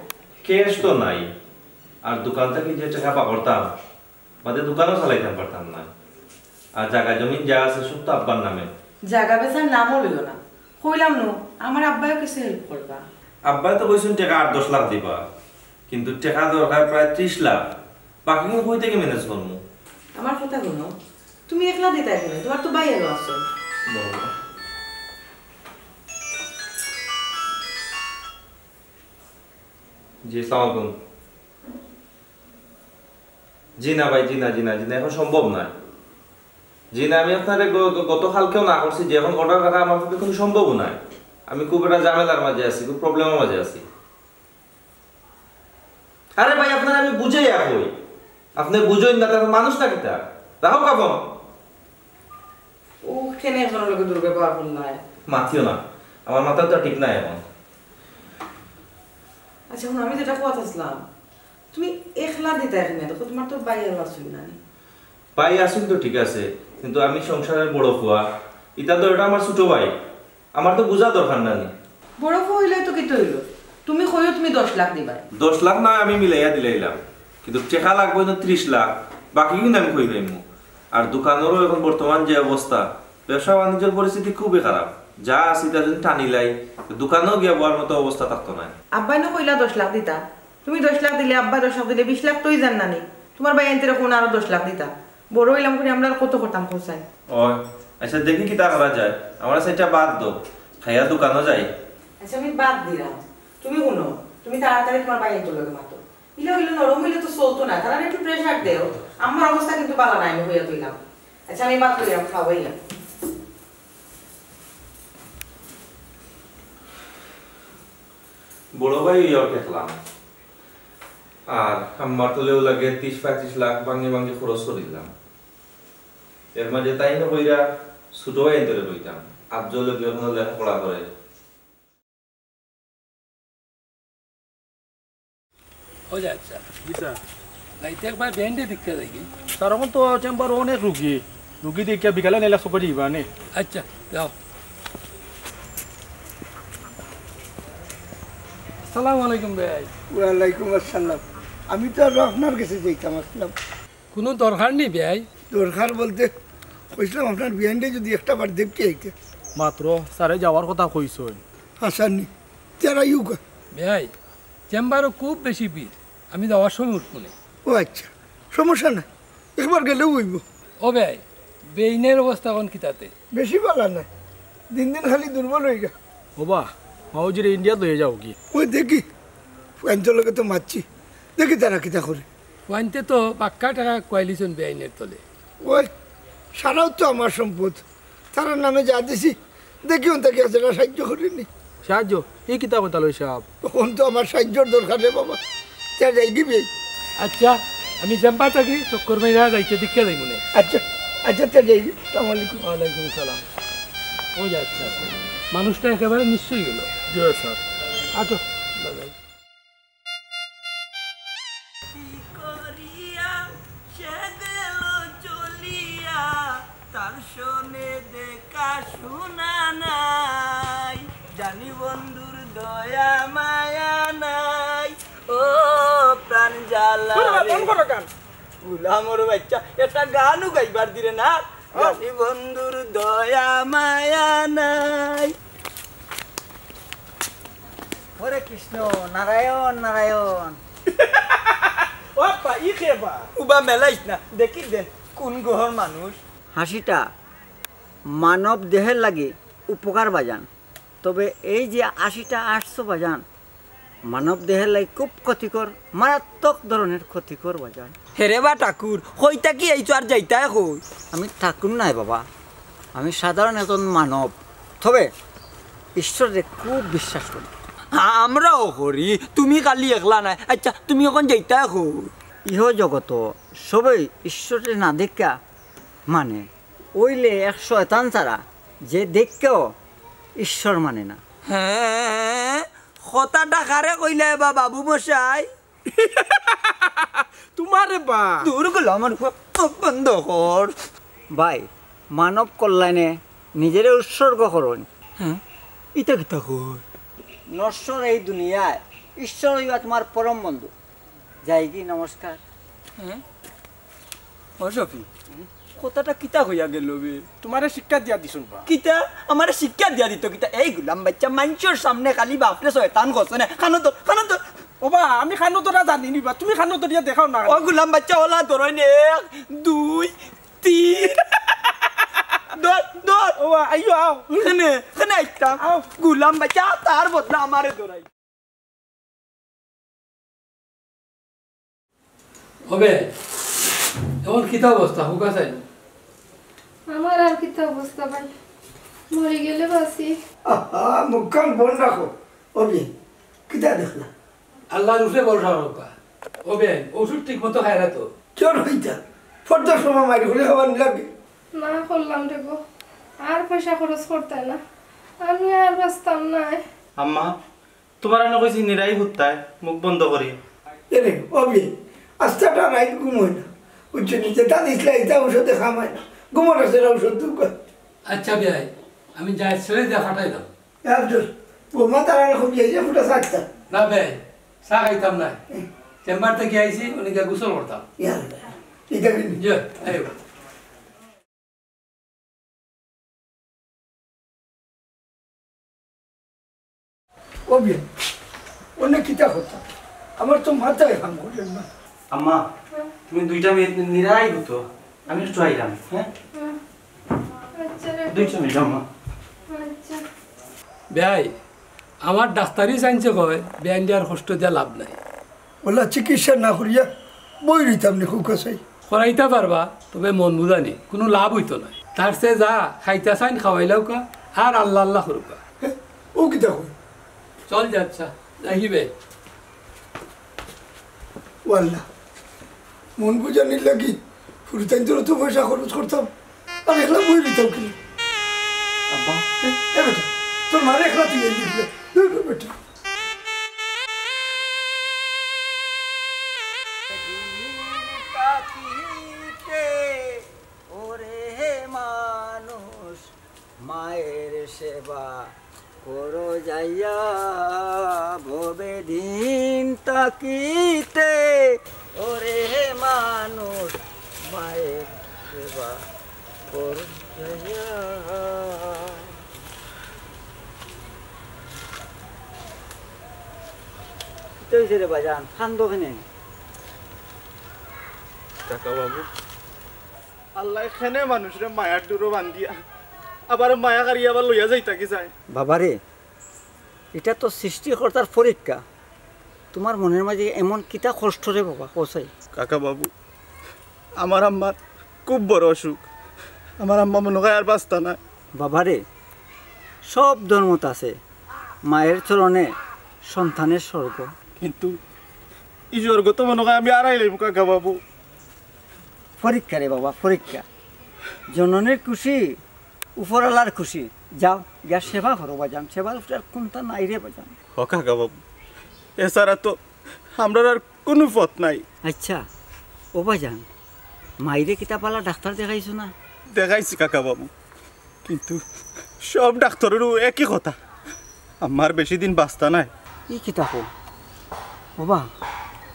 S13: কেস তো নাই আর দোকান থেকে যে টাকা পাবতাম বাদে দোকানও চালাইতাম পারতাম না আর জায়গা জমি যা আছে সব তো আব্বার নামে
S7: জায়গা বেচার নামও লইও না কইলাম নো আমার আব্বাও কিছু হেল্প করবা
S13: আব্বাই তো কইছেন টাকা 8-10 লাখ দিবা কিন্তু টাকা দরকার প্রায় 30 লাখ বাকি কই থেকে ম্যানেজ করবো
S7: আমার কথা শুনো তুমি একলা দিতাই কেন তোমার তো বাইরেও আছে
S13: জি আসসালামু আলাইকুম জি না ভাই জি না এখন সম্ভব না জি না আমি আপনারে গতকালকেও না করছি যে এখন অর্ডার রাখা আমার পক্ষে কোনো সম্ভব না আমি খুব একটা ঝামেলার মাঝে আছি খুব প্রবলেমের মাঝে আছি আরে ভাই আপনার আমি বুঝাই কই আপনি বুঝেন না তার মানুষ না কিতা রাখো কাপন
S7: ও কেন একজনের লোকে দুর্ব্যবহার করলাই?
S13: মাথিও না, আমার মাথা তো ঠিক নাই এখন।
S7: আচ্ছা এখন আমি যেটা কথা আসলাম, তুমি একলা দিতে এখানে দেখো, তোমার তো বাইরে আসুন না।
S13: ভাই আসুন তো ঠিক আছে, কিন্তু আমি সংসারের বড় ফুয়া, এটা তো এটা আমার ছোট ভাই, আমার তো বোঝা দরকার নানি।
S7: বড় ফুয়া হইলে তো কি হইলো, তুমি কইও তুমি 10 লাখ দিবা।
S13: 10 লাখ না আমি মিলাইয়া দিলাইলাম, কিন্তু টাকা লাগবে না 30 লাখ, বাকি কিন্তু আমি কই পাইমু। আর দোকানেরও এখন বর্তমান যে অবস্থা, ব্যবসা বাণিজ্যের পরিস্থিতি খুবই খারাপ, যা আছে তা যদি টানিলাই দোকানেও গিয়া বলার মতো অবস্থা থাকতো না।
S7: আব্বাই না কইলা 10 লাখ দিতা, তুমি 10 লাখ দিলে আব্বাই 10 লাখ দিলে 20 লাখ তোই জান নানি, তোমার ভাই এনতে কোন আরো 10 লাখ দিতা, বড় হইলাম করে আমরা কত করতাম খোঁচাই।
S13: ও আচ্ছা দেখি কি তা করা যায়, আমার সেটা বাদ দাও, খাইয়া দোকানও যাই।
S7: আচ্ছা আমি বাদ দিলাম, তুমি শুনো, তুমি তাড়াতাড়ি তোমার ভাই এনতে লগে মাতো, ইলা হইলো নরম হইলে তো চলতো না, তারা একটু প্রেসার দেও, আমার অবস্থা কিন্তু ভালো নাই, আমি হইয়া তুইলাম। আচ্ছা আমি বাদ কইলাম, খাওয়াইয়া
S13: বড় ভাই ইয়ার দেখলাম, আর আমার তোলেও লাগে 30-35 লাখ ভাঙে ভাঙে খরচ করে দিলাম। এর মাঝে তাই না বইরা ছোট ভাই এনতে বইতাম, আফজল এখন লেখাপড়া করে।
S12: ও আচ্ছা গীতা লাইতে একবার ব্যান্ডে দেখতে দেখি।
S8: স্যার এখন তো চেম্বার অনেক রুগী দেখে বিকালে নেলা সকালে দিবা নে।
S12: আচ্ছা যাও। আসসালামু আলাইকুম ভাই।
S2: ওয়ালাইকুম আসসালাম। আমি তো আর আপনার কাছে যাইতাম আসলাম।
S12: কোনো দরকার নেই ভাই।
S2: দরকার বলতে কইছিলাম আপনার বিয়ান্ডে যদি একটা বার দেখতে আইতে।
S8: মাত্র স্যারে যাওয়ার কথা কইছেন।
S2: হাসাননি যারা ইউকা
S12: ভাই চেম্বারও খুব বেশি ভিড়, আমি যাওয়ার সময় উঠবো না।
S2: ও আচ্ছা সমস্যা না, একবার গেলেও হইব।
S12: ও ভাই বেইনের অবস্থা এখন কি তাতে?
S2: বেশি ভালো না, দিন দিন খালি দুর্বল হয়ে গা।
S8: ও বা মাউজিরে ইন্ডিয়া লয়ে যাও কি?
S2: ওই দেখি ফুয়ান্তলোকে তো মারছি, দেখি তারা কিতা করে।
S12: ফুয়ান্তে তো পাক্কা টাকা কয়ালিছেন বেআইনের তলে।
S2: ওই সারাও তো আমার সম্পদ, তার নামে যা দিছি দেখি তাকে সেটা সাহায্য করিনি।
S8: সাহায্য এই কিতা কথা লই সাহেব?
S2: তখন তো আমার সাহায্যর দরকার রে বাবা, তা যাই দিবি।
S12: আচ্ছা আমি চেম্বার থাকি চক্কর মাইরা যাইতে দিকে যাই মনে।
S2: আচ্ছা আচ্ছা তা যাই। আসসালামু আলাইকুম।
S12: ওয়ালাইকুম সালাম। ও আচ্ছা মানুষটা একেবারে নিশ্চয়ই গেল।
S8: জি স্যার।
S12: আচ্ছা
S9: তার শোনে দেখা শোনা নাই, জানি বন্ধুর দয়া মায়া নাই, ও প্রাণ জ্বালা গুলামর বাচ্চা একটা গানও গাইবার দিলে না, জানি বন্ধুর দয়া মায়া নাই।
S11: হরে কৃষ্ণ, নারায়ণ নারায়ণ।
S9: ওপা ই খেবা উবা মেলাইস না, দেখি দেন কোন গ্রহর মানুষ।
S11: হাসিটা মানব দেহের লাগে উপকার বাজান, তবে এই যে 80টা 800 বাজান মানব দেহের লাগে খুব ক্ষতিকর, মারাত্মক ধরনের ক্ষতিকর বাজান।
S9: হেরে বা ঠাকুর হইতা কি এই তো আর যাইতা কই?
S11: আমি ঠাকুর নাই বাবা, আমি সাধারণ একজন মানব, তবে ঈশ্বরে খুব বিশ্বাস করি।
S9: আমরাও করি, তুমি কালি একলা নাই। আচ্ছা তুমি এখন যাইতা কই?
S11: ইহ জগত সবাই ঈশ্বরে না দেখা মানে, ওইলে এক শয়তান ছাড়া যে দেখকেও ঈশ্বর মানে না।
S9: হ্যাঁ কথাটা কারে কইলে বা বাবু মশাই?
S8: তোমার বা
S9: দূর গেল আমার বন্ধ কর
S11: ভাই, মানব কল্যাণে নিজেরে উৎসর্গ করুন।
S9: হ্যাঁ ইটা কিতা কই?
S11: নশ্বর এই দুনিয়ায় ঈশ্বর হইবা তোমার পরম বন্ধু। যাই কি নমস্কার।
S9: হ্যাঁ ও সফি কথাটা কিতা হইয়া গেল বে?
S8: তোমারে শিক্ষা দিয়া দিছুন বা।
S9: কিতা আমারে শিক্ষা দিয়া দিত কিতা? এই গুলাম বাচ্চা মানুষের সামনে খালি বাপরে শয়তান করছে না, খানো তো
S8: ও বা আমি খানো তোরা জানি নিবা, তুমি খানো তো দিয়া দেখাও না।
S9: ও গুলাম বাচ্চা ওলা ধরই নে 1 2 3 দর
S8: ও আইও আও
S9: খানে আইতা গুলাম বাচ্চা তার বদলা আমারে ধরাই।
S12: হবে এখন কিতা অবস্থা হুকা চাই?
S3: আমার আর কিতা অবস্থা ভাই, মরে গেলে বাসি।
S2: মুখখান বন্ধ রাখো। ওবি কিতা দেখলা?
S12: আল্লাহর উপরে ভরসা রাখবা। হবে ওষুধ ঠিক মতো খায় তো?
S2: চোর হইতা ফটার সময় মারি হলে হবার লাগে
S3: না করলাম দেখো, আর পয়সা খরচ করতে না, আমি আর বাঁচতাম না।
S5: আম্মা তোমার এনে কইছি নিরাই হুত্তায় মুখ বন্ধ করি।
S2: এরে অবি আস্তাটা রাইত ঘুমোয় না, বুঝছো নিচে দাঁত ইসলা ইতা ঔষধে খামায় না, ঘুমোর আছে ঔষধ দুঃখ।
S12: আচ্ছা ভাই আমি যাই ছেড়ে দিয়ে ফাটাইলাম।
S2: বৌমা তারা খুব ইয়ে ফুটা চাকতা
S12: না ভাই চা খাইতাম না, চেম্বার থেকে আইছি অনেকে গোসল করতাম।
S2: ঠিক আছে অবি অনেক কিতা হতো, আমার তো মাথায় কাম করলেন না।
S5: আম্মা তুমি দুইটা নিরাই হতো, আমি একটু আইলাম। হ্যাঁ দুইটা মিনিট আম্মা।
S12: ভাই আমার ডাক্তারই সাইন্সে কয় ব্যান দেওয়ার কষ্ট দেওয়া লাভ নাই।
S2: বললা চিকিৎসা না করিয়া বই রইতাম নি খুব কাছাই
S12: করাইতে পারবা, তবে মন বুঝানি কোনো লাভ হইতো না। তার সে যা খাইতে চাইন খাওয়াইলেও কা আর আল্লাহ আল্লাহ করুকা।
S2: ও কিতা কই
S12: চল যাচ্ছা যাইবে
S2: ওয়াল্লা মন বুঝানির লাগি ফুরিতাই তোর তো পয়সা খরচ করতাম আর একলা বই রইতাম কি।
S5: আব্বা
S2: এ বেটা তোর মারে একলা তুই দিলে বেটা
S11: মায়ের সেবা করো যাইয়া ভবে দিন তাকিতে, ওরে মানুষ মায়ের সেবা করো যাইয়া। রে বাজান খান্দোখানে
S9: কাকা বাবু আল্লাহ এখানে মানুষরে মায়ার ডুরো বান্ধিয়া আবার মায়া কারিয়া আবার লইয়া যাইতা কি চায়।
S11: বাবারে এটা তো সৃষ্টিকর্তার পরীক্ষা, তোমার মনের মাঝে এমন কিতা কষ্ট রে বাবা কোসাই।
S9: কাকা বাবু আমার আম্মার খুব বড় অসুখ, আমার আম্মা মনে হয় আর বাঁচতা না।
S11: বাবারে সব ধর্মত আছে মায়ের চরণে সন্তানের স্বর্গ,
S9: কিন্তু এই স্বর্গ তো মনে হয় আমি আড়াইলাম কাকা বাবু।
S11: পরীক্ষা রে বাবা পরীক্ষা, জননের খুশি উপরালার খুশি, যাও যা সেবা করো বাজান, সেবার কোনটা নাই রে বাজান।
S9: ও কাকা বাবু এছাড়া তো আমরা আর কোনো পথ নাই।
S11: আচ্ছা ও বাজান মাইরে কিতাপালা ডাক্তার দেখাইছো না?
S9: দেখাইছি কাকা বাবু, কিন্তু সব ডাক্তারেরও একই কথা, আমার বেশি দিন বাঁচতা নাই।
S11: এই কিতাপ বাবা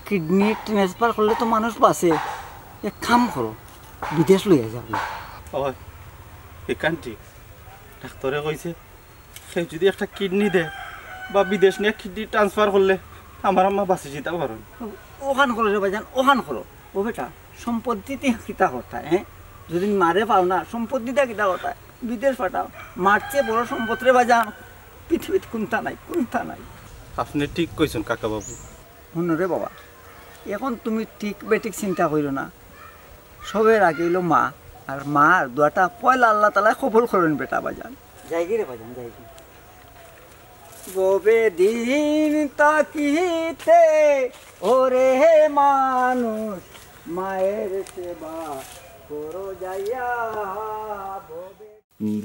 S11: কিডনি ট্রান্সফার করলে তো মানুষ বাঁচে, এক কাম করো বিদেশ লইয়া যাবো।
S9: হয় এখান ঠিক ডাক্তারে কইছে সে যদি একটা কিডনি দেয় বা বিদেশ নিয়ে কিডনি ট্রান্সফার করলে আমার আম্মা বাঁচি যেতে পারো।
S11: ওখান করো রে বাজান ওখান করো। ও বেটা সম্পত্তিতে কিতা করতায়, হ্যাঁ যদি মারে পাও না সম্পত্তিতে কিতা করতায়, বিদেশ পাঠাও। মার চেয়ে বড় সম্পদ রে বাজান পৃথিবীতে কোনটা নাই কোনটা নাই।
S9: আপনি ঠিক কইছেন কাকা বাবু।
S11: শুনো রে বাবা এখন তুমি ঠিক বেঠিক চিন্তা করো না, সবের আগে এলো মা, আর মার দোয়াটা পয়লা আল্লাহ তালা কবুল করেন বেটা বাজান। যাইগি রে বাজান যাইগি। গবে দিন তাকিতে ওরে মানুষ মায়ের সেবা করো যাইয়া।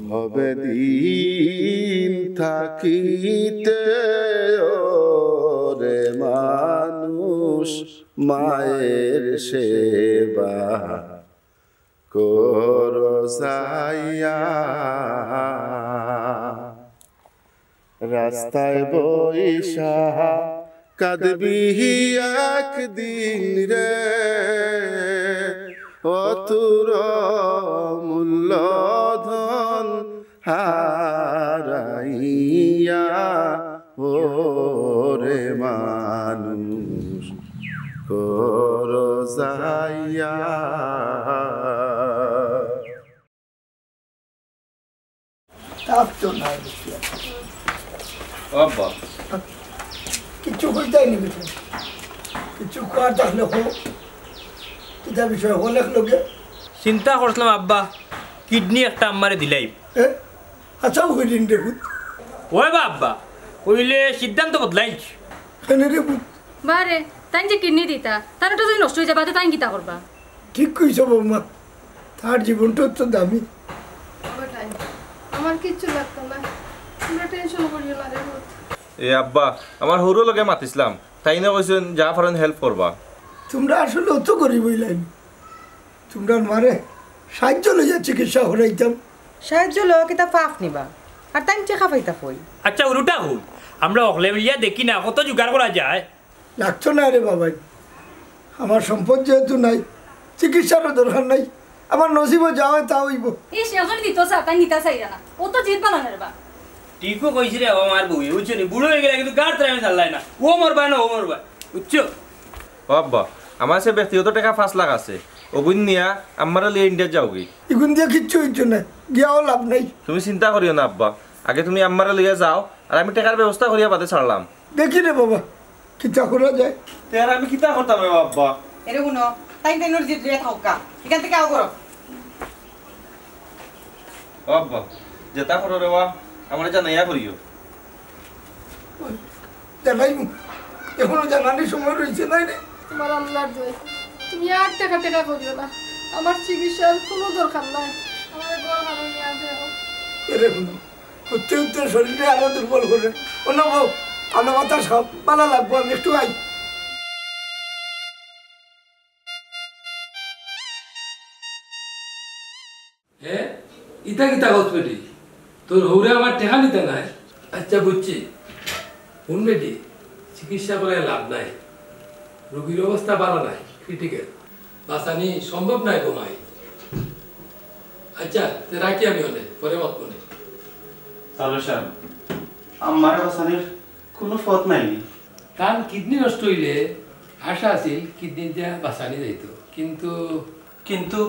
S1: ভবে দিন থাকিতে ওরে মানুষ মায়ের সেবা করো যাইয়া। রাস্তায় বইসা কাঁদবি একদিন রে, অতুর মূল্যধন হারাইয়া ওরে মানুষ করো যাইয়া।
S2: কিছু কইতাই নি বেটা, কিছু করার থাকলে হোক কিতা বিষয় হলে লোকে
S4: চিন্তা করছিলাম আব্বা কিডনি একটা আম্মারে দিলাই।
S2: আচ্ছা কইলেন রে ভূত
S4: ওই বা আব্বা কইলে সিদ্ধান্ত বদলাইছি।
S2: রে ভূত
S6: বারে তাই যে কিডনি দিতা তার তো যদি নষ্ট হয়ে যাবে তাই কিতা করবা?
S2: ঠিক কইছ বৌমা, তার জীবনটা তো দামি।
S3: আমার কিচ্ছু লাগতো না, তোমরা টেনশন করিও না রে ভূত।
S13: এ আব্বা আমার হরু লগে মাতিছিলাম, তাই না কইছেন যা পারেন হেল্প করবা।
S2: তোমরা আসলে অত করি বইলাই, তোমরা মারে সাহায্য লইয়া চিকিৎসা করাইতাম।
S7: সাহায্য লওয়া কিতা পাপ নিবা আর টাইম চেখা পাইতা কই।
S4: আচ্ছা উরুটা হই, আমরা অকলে মিলিয়া দেখি না কত জোগাড় করা যায়।
S2: লাগতো না রে বাবাই, আমার সম্পদ যেহেতু নাই, চিকিৎসারও দরকার নাই, আমার নসিবও যা হয় তা হইব।
S6: ইস এখন দিত চা তাই নিতা চাইরা না, ও তো জিত বানানোর বা।
S4: ঠিকও কইছি রে, ও আমার বউ বুঝছো নি, বুড়ো হয়ে গেলে কিন্তু গাড় আমি চাল্লাই না, ও মরবা না ও মরবা, বুঝছো?
S13: ও আব্বা আমার সে ব্যক্তিগত টাকা 5 লাখ আছে, ওগুন নিয়া আমারা লিয়ে ইন্ডিয়া যাওগি।
S2: এগুন দিয়ে কিচ্ছু হইতো না, গিয়াও লাভ নাই।
S13: তুমি চিন্তা করিও না আব্বা, আগে তুমি আমারা লিয়ে যাও আর আমি টাকার ব্যবস্থা করিয়া বাদে ছাড়লাম।
S2: দেখি রে বাবা কিতা করা যায়।
S13: আর আমি কিতা করতাম রে আব্বা।
S7: এরে গুনো টাইম টাইমর জিত লিয়ে থাকা, এখান থেকে আও করো।
S13: ও আব্বা যেটা করো রে বাবা আমার জানাইয়া করিও।
S2: জানাই এখনো জানানোর সময় রয়েছে নাই রে।
S3: তোমার আল্লাহর দোয়াই, তুমি আর টাকা টাকা করিও না, আমার চিকিৎসার কোনো দরকার নাই, আমার ঘর ভালো নিয়ে দেও।
S2: এরে গুনো হতে হতে শরীরে আরো দুর্বল করে, অন্য বউ আলো বাতাস সব ভালো লাগবো, আমি একটু আই।
S12: হ্যাঁ ইতা কিতা গছ বেটি, তোর হৌরে আমার টেকা নিতে নাই। আচ্ছা বুঝছি, শুন বেটি চিকিৎসা করে লাভ নাই, রোগীর অবস্থা ভালো নাই, ক্রিটিক্যাল, বাঁচানি সম্ভব নাই বোমাই। আচ্ছা তে রাখি আমি হলে পরে মত মনে।
S10: তাহলে সাহেব আমার বাসানের কোনো পথ নাই।
S12: কারণ কিডনি নষ্ট হইলে আশা আছিল কিডনি দিয়া বাঁচানি যাইত, কিন্তু
S10: কিন্তু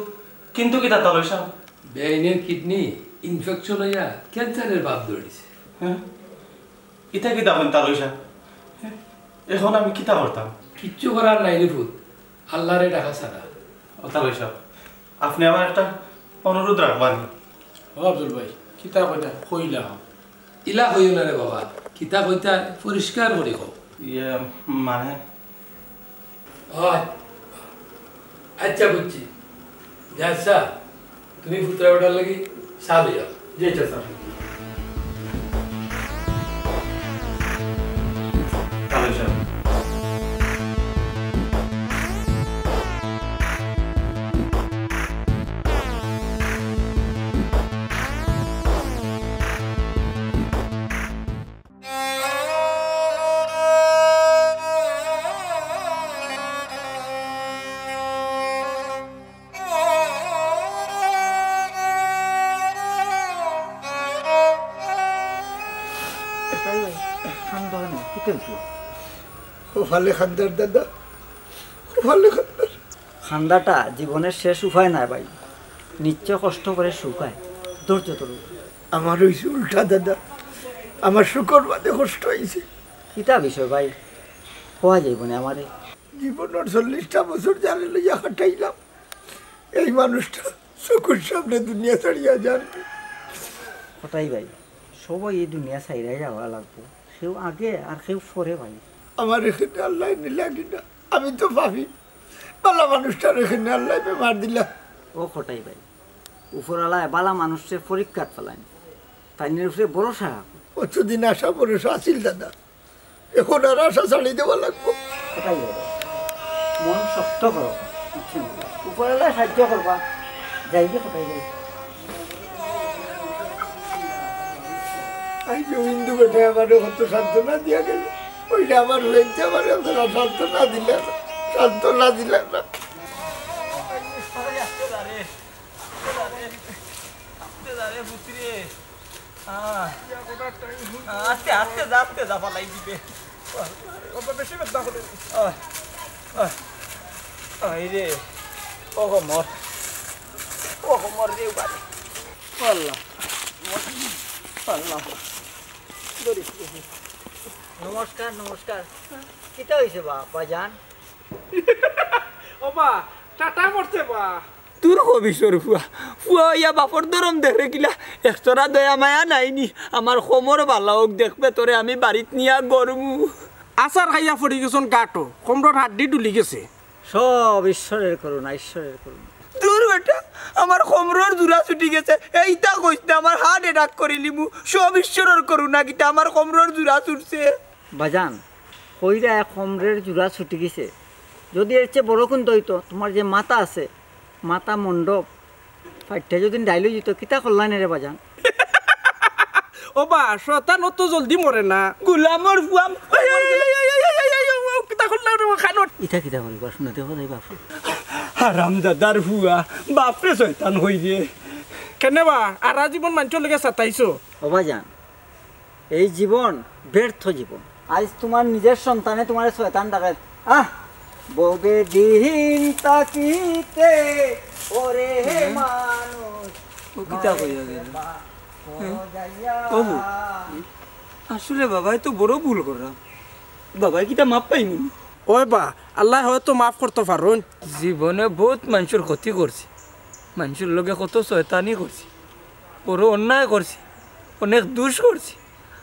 S10: কিন্তু কি তা তাহলে সাহেব
S12: বেআইনের কিডনি ইনফেকশন হইয়া ক্যান্সারের বাপ ধরেছে।
S10: হ্যাঁ ইটা কি দাবেন তাহলে সাহেব, এখন আমি কিতা করতাম?
S12: কিচ্ছু করার নাই রে ভূত, আল্লাহরে টাকা ছাড়া।
S10: ও তাহলে সাহেব আপনি আমার একটা অনুরোধ রাখবানি।
S8: ও আব্দুল ভাই কিতা কইতা কইলা
S12: ইলা হইও না রে বাবা, কিতা কইতা পরিষ্কার করে কও।
S10: ইয়ে মানে
S12: আচ্ছা বুঝছি, আচ্ছা তুমি পুত্রা বেটার লাগি চা লইয়া।
S8: জি স্যার।
S10: তাহলে সাহেব
S2: ভালে খান্দার দাদা, ভালে খান্দার।
S11: খান্দাটা জীবনের শেষ উপায় নাই ভাই, নিশ্চয় কষ্ট করে শুকায়, ধৈর্য ধরুন।
S2: আমার হয়েছে উল্টা দাদা, আমার শুকর বাদে কষ্ট হয়েছে।
S11: কিতা বিষয় ভাই হওয়া যাইব না আমারে।
S2: জীবনের 40টা বছর জানে লইয়া কাটাইলাম, এই মানুষটা চোখের সামনে দুনিয়া ছাড়িয়া যান।
S11: ওটাই ভাই, সবাই এই দুনিয়া ছাইরাই যাওয়া লাগবো, কেউ আগে আর কেউ পরে ভাই।
S2: আমার এখানে আল্লাহ নিলাগি না, আমি তো ভাবি বালা মানুষটার এখানে আল্লাহ বেমার দিলা।
S11: ও খটাই ভাই, উপরালায় বালা মানুষের পরীক্ষাত ফেলায়, তাই উপরে ভরসা।
S2: কতদিন আশা ভরসা আসিল দাদা, এখন আর আশা ছাড়ি দেওয়া লাগবো।
S11: ওটাই ভাই, মন শক্ত করো, উপরালায় সাহায্য করবা, যাইবে খটাই যাই।
S2: এই যে হিন্দু বেটে আমার কত সান্ত্বনা দিয়া গেল, ওইটা আমার হয়েছে, আমার সান্ত্বনা দিলে না, সান্ত্বনা দিলে না।
S9: আস্তে আস্তে যাতে যাবা লাই দিবে, বেশি বেদনা করে রে। ও মর, ও মর রে বাড়ি। আল্লাহ আল্লাহ।
S11: নমস্কার নমস্কার, কিতা হয়েছে বা জান?
S9: ও বা টাটা করছে বা তোর কবিশ্বর ফুয়া ফুয়া ইয়া বাপর দরম দেখে কিলা একতরা দয়া মায়া নাইনি, আমার সমর ভালো হোক দেখবে তোরে আমি বাড়িত নিয়া গরমু।
S8: আচার খাইয়া পড়ি গেছন গাটো, কমরত হাড্ডি ডুলি গেছে।
S11: সব ঈশ্বরের করুণা, ঈশ্বরের করুণা।
S9: তোর বেটা আমার কোমরের জোড়া ছুটি গেছে এইটা কইস না আমার হার্ট অ্যাটাক করে লিমু সব ঈশ্বরের করুণা কিটা আমার কোমরের জোড়া ছুটছে
S11: বাজান কইরা কোমরের জোড়া ছুটি গেছে যদি এর চেয়ে বড় কোন দইতো তোমার যে মাথা আছে মাথা মণ্ডপ ফাইটটা যদি ডাইলো যেত কিতা করলাম রে বাজান
S14: ও বা শতান অত জলদি মরে না
S9: গুলামর ফুয়াম
S14: কিতা করলাম খানত
S11: ইটা কিতা করিবা শুনতে হবে যাই বাপু
S9: হারামজাদার ফুয়া বাপরে শয়তান হই রে
S14: কেনে বা আর জীবন মানুষের লেগে সাতাইছো
S11: ও বাজান এই জীবন ব্যর্থ জীবন আজ তোমার নিজের সন্তানে তোমার শয়তান ডাকাত ববে দিন তাকিতে ওরে মানুষ
S9: ও কিতা কইয়া গেল ওহো আসলে বাবাই তো বড় ভুল করলাম বাবাই কিতা মাপ পাইনি
S14: ওই বা আল্লাহ হয়তো মাফ করতে পারুন
S9: জীবনে বহুত মানুষের ক্ষতি করছি মানুষের লগে কত শয়তানি করছি বড় অন্যায় করছি অনেক দুষ করছি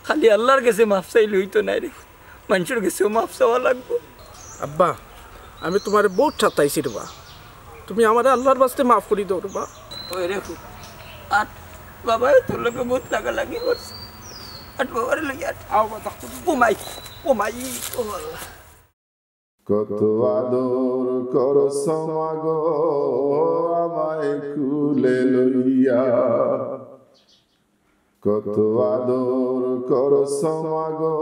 S9: খালি আল্লাহর কাছে মাফ চাইলে হইতো নাই রে মানুষের কাছেও মাফ চাওয়া লাগবো
S14: আব্বা আমি তোমার বহুত ছাতাইছি রবা তুমি আমার আল্লাহর বাস্তে মাফ করি দাও রবা
S9: ওই রে আর বাবাই তোর লগে বহুত লাগালাগি করছে আর বাবার লগে আও বাবা ও মাই ও আল্লাহ
S1: কত আদর করছ মাগো আমায় কুলে লইয়া কত আদর করছ মাগো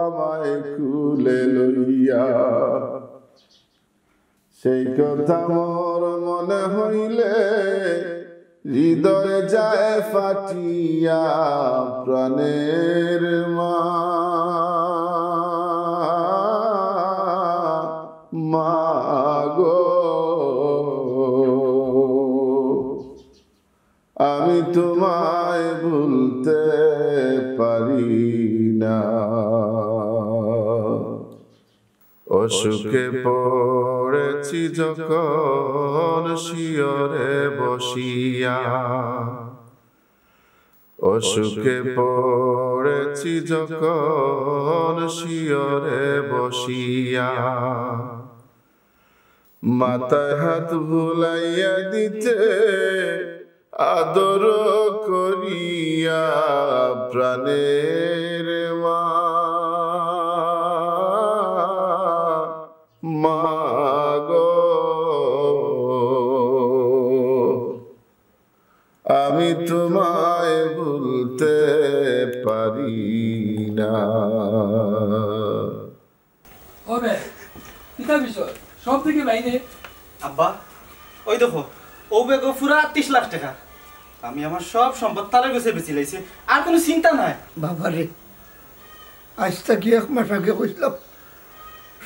S1: আমায় কুলে লইয়া সেই কথা মোর মনে হইলে হৃদয় যায় ফাটিয়া প্রাণের মা মাগো আমি তোমায় ভুলতে পারি না অসুখে পড়েছি যখন শিয়রে বসিয়া অসুখে পড়েছি যখন শিয়রে বসিয়া মাথায় হাত ভুলাইয়া দিতে আদর করিয়া প্রাণের মা মাগো আমি তোমায় ভুলতে পারি না
S12: ওবে কিতা বিষয় সব থেকে বাইরে
S10: আব্বা ওই দেখো ও বেগো পুরা 30 লাখ টাকা আমি আমার সব সম্পদ তালের কাছে বেচি লাইছি আর কোনো চিন্তা নাই
S2: বাবারে আজ থেকে 1 মাস আগে কইলাম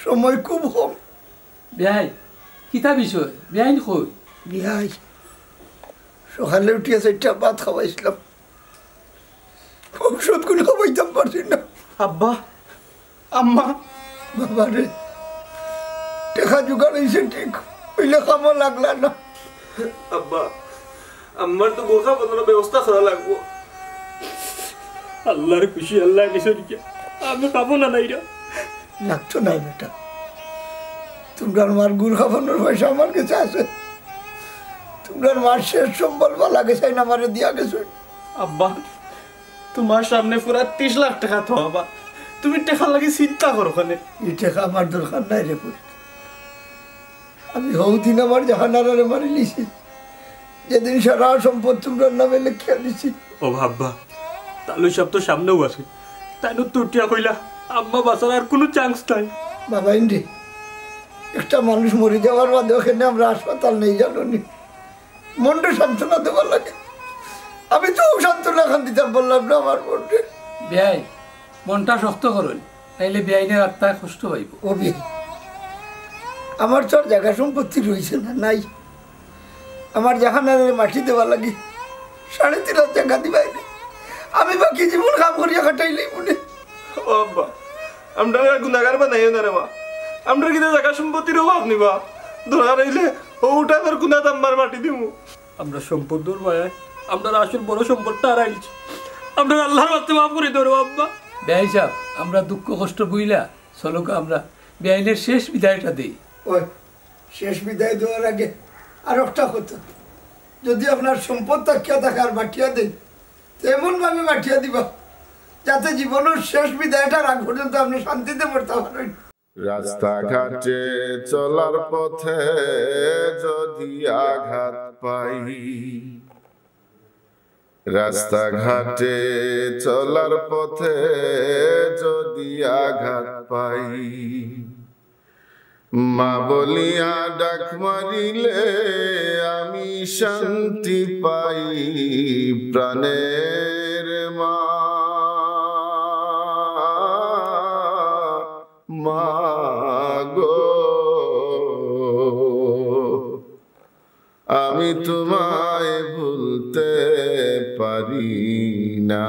S2: সময় খুব কম
S12: বেহাই কিতা বিষয় বেহাই কই
S2: বিহাই সকালে উঠিয়া 4টা ভাত খাওয়াইছিলাম ঔষধ কোনো খাওয়াইতাম পারছি না
S10: আব্বা আম্মা
S2: বাবারে টাকা জোগাড় হয়েছে ঠিক হইলে খামো লাগলা না
S10: আব্বা আমার তো গোরখা বানানোর ব্যবস্থা করা লাগবো
S4: আল্লাহর খুশি আল্লাহ নিশরিকে আমি পাবো না নাইরা
S2: লাগতো না বেটা তোমরা মার গুড় খাওয়ানোর পয়সা আমার কাছে আছে তোমরা মার শেষ সম্বল বলা গেছে না আমারে দিয়া গেছে
S10: আব্বা তোমার সামনে পুরা 30 লাখ টাকা তো বাবা তুমি টাকা লাগি চিন্তা করো কেন
S2: এই টাকা আমার দরকার নাই রে পুত আমি হৌদিন আমার জাহানারে মারি লিছি যেদিন সারা সম্পদ তোমরা নামে লিখিয়া দিছি
S4: ও ভাববা তাহলে সব তো সামনেও আছে তাই তুটিয়া কইলা আম্মা বাঁচার আর কোনো চান্স নাই
S2: বাবা ইন্দি একটা মানুষ মরে যাওয়ার বাদে ওখানে আমরা হাসপাতাল নেই জানো নি মনটা সান্ত্বনা দেওয়ার লাগে আমি তো সান্ত্বনা খান দিতাম বললাম না আমার মনটা
S12: বেহাই মনটা শক্ত করুন তাইলে বেআইনের আত্মায় কষ্ট পাইব
S2: ও বিয়ে আমার তো আর জায়গা সম্পত্তি রয়েছে না নাই আমার জাহানারে মাটি দেওয়া লাগে 3.5 লাখ টাকা দিবাই আমি বাকি জীবন কাম করিয়া কাটাইলেই মনে
S10: ও আব্বা আমরা গুনাহগার বানাইও না রে মা আমরা কি জায়গা সম্পত্তির অভাব নিবা ধরা রইলে ওটা আর গুনাহ দাম্বার মাটি দিমু
S4: আমরা সম্পদের মায়ায় আমরা আসল বড় সম্পদটা হারাইছি আমরা আল্লাহর কাছে মাফ করে দেবো আব্বা
S12: বেআই সাহেব আমরা দুঃখ কষ্ট বুইলা চলুক আমরা বেআইনের শেষ বিদায়টা দিই
S2: ওই শেষ বিদায় দেওয়ার আগে আর একটা কথা, যদি আপনার সম্পদ তাকিয়া থাকে আর বাটিয়া দেন, তেমনভাবে বাটিয়া দিবা যাতে জীবনের শেষ বিদায়টার আগ পর্যন্ত আপনি শান্তিতে পড়তে পারেন।
S1: রাস্তাঘাটে চলার পথে যদি আঘাত পাই, রাস্তাঘাটে চলার পথে যদি আঘাত পাই, মা বলিয়া ডাক মারিলে আমি শান্তি পাই, প্রাণের মা মাগো আমি তোমায় ভুলতে পারি না।